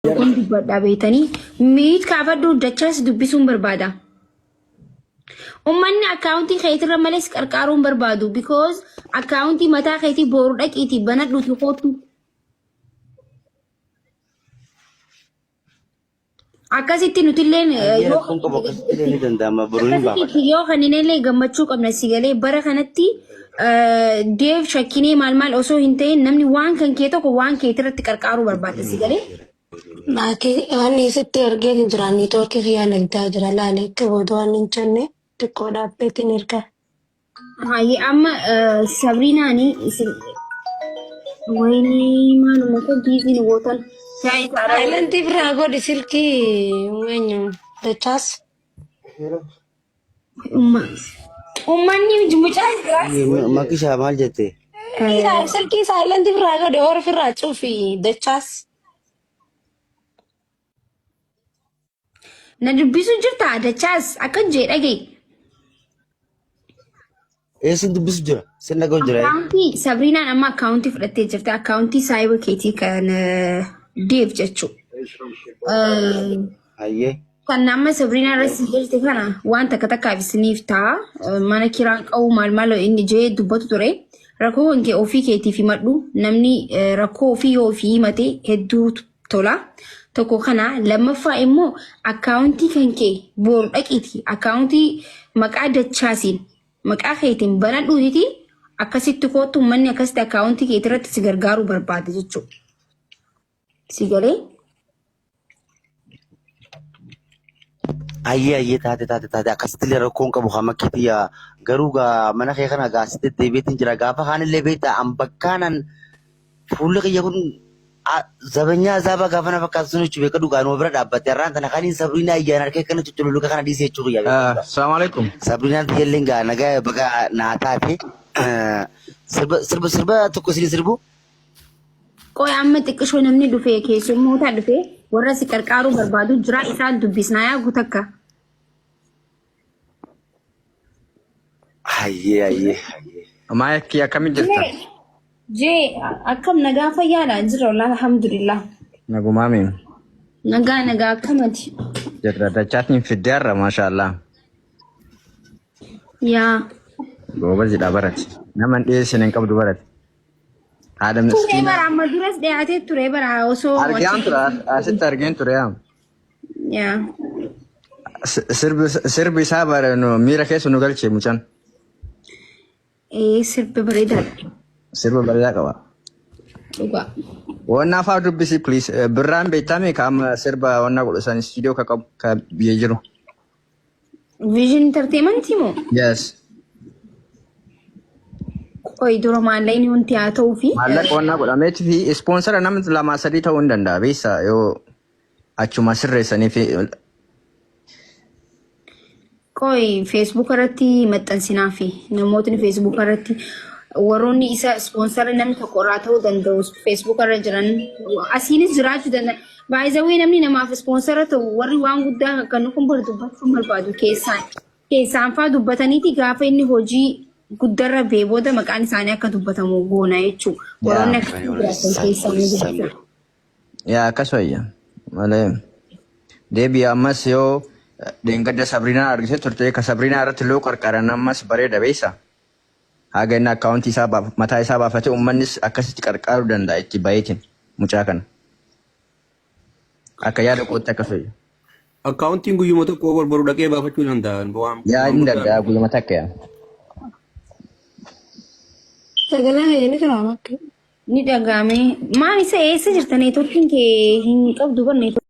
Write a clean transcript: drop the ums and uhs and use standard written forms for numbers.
Kun dubbadhaa beetanii miit kaafadhu dachas dubbisuun barbaada. Ummanni akkaawuntii keetirra malees qarqaaruun barbaadu because akkaawuntii mataa keetii boru dhaqiitii banadhuuti kootu. Akkasitti nutilleen yoo kaninillee gammachuu qabna sigalee bara kanatti deef shakkinee maal osoo hin ta'in namni waan kan kee tokko waan keetirratti qarqaaruu barbaada sigalee. Maki ani sitti argee jira neetworkii xiyyaa nagdaa jira laaletti boodoo waan hin jenne xiqqoo dhaabbeetiin erga. Hayi amma Sabrinaani isin wayni maaluma kan biiziin gootan. Silent biraa godhi silkii eenyu dachaas. Ummanni mucaa Makisha maal jette? Silkii silent biraa godhi ofirraa cufi dachaas. Na dubbisu jirta dachaas akka jedhage. Sin dubbisu jira. Sin nagaa jira. Akkaawuntii Sabrinaan amma akkaawuntii fudhattee jirti. Akkaawuntii saayiba keetii kan deef jechuudha. Hayyee. Kan amma Sabrinaan irratti jirti kana waan takkaaf isiniif ta'a. Mana kiraan qabu maal inni jee dubbatu ture. Rakkoo kee ofii keetiif himadhu. Namni rakkoo ofii yoo ofii himate hedduu tola. Tokko kana lammaffaa immoo akkaawuntii kan kee boru dhaqiiti. Akkaawuntii maqaa dachaasiin maqaa keetiin banadhuuti akkasitti kootu manni akkasitti akkaawuntii keetirratti si gargaaruu barbaada jechuudha. Si galee? Ayyee taate akkasitti illee rakkoon qabu hamma keetii garuu mana kee kana gaasitti deebiitiin jira gaafa kaanillee beektaa ambakkaanan fuulli kiyya kun Zabanya zaba gafana fakkaatu sun jechuudha beekadu gaanuma bira dhaabbatte irraan tana kaniin Sabrina iyyaan harkee kana cucculuqa kana dhiisee jechuudha guyyaa. Assalamu alaikum. Sabrina tiyelleen gaa nagaa baga naataa fi sirba tokko isin sirbu. Qoy amma xiqqishoo namni dhufee keessummoota dhufee warra si qarqaaruu barbaadu jira isaan dubbisnaa yaa guutakka. Hayyee. Amma akkamiin jirta? Jee akkam nagaa fayyaadha jira wallahi alhamdulillah. Nagumaami. Nagaa akkamati. Jirta dachaatiin fiddeerra maashaallah. Yaa. Gooba jidhaa barate. Nama hin dhiyeessin hin qabdu barate. Haadha Ture miskiina. bara amma duras dhiyaatee ture bara osoo. Argaan ture asitti argeen ture yaa. Yaa. Sirbi isaa bara miira keessa nu galchee mucaan. Sirbi bareedaadha. Sirba bareedaa qaba. Dhugaa. Wanna afaa dubbisi please. Birraan beektame kaam sirba wanna godhasan studio ka qabu ka biyyee jiru. Vision Entertainment moo? Yes. Qoy dura maallaqni wanti haa ta'uu fi. Maallaqa wanna godhameeti fi sponsora namni lama sadii ta'uu hin danda'a beessa yoo achuma sirreessanii fi Qoy Facebook irratti maxxansinaa fi namootni Facebook irratti warroonni isa sponsora namni tokko irraa ta'uu danda'u Facebook irra jiran asiinis jiraachuu danda'a. Baay'izawee namni namaaf sponsora ta'u warri waan guddaa kan kun dubbachuu barbaadu keessaan fa'aa dubbataniiti gaafa inni hojii guddarra bee booda maqaan isaanii akka dubbatamu goona jechuudha. Warroonni akka jiraatan keessaa ni dubbatu. yaa akkasuma malee deebii ammas yoo deengadda Sabrinaa argite turte ka Sabrinaa irratti loo qarqaran ammas bareeda beessa. Haga inni akkaawuntii isaa mataa isaa baafate uummannis akkasitti qarqaaruu danda'a itti baay'eetiin mucaa kana. Akka yaada kootti akkasuma. Akkaawuntiin guyyuma tokko barbaadu dhaqee baafachuu danda'an. Yaa inni danda'a guyyuma takka yaa. Sagalee ni jira makki. Ni dhagahame. Maal isa eessa jirta neetworkiin kee hin qabdu bar neetworkiin.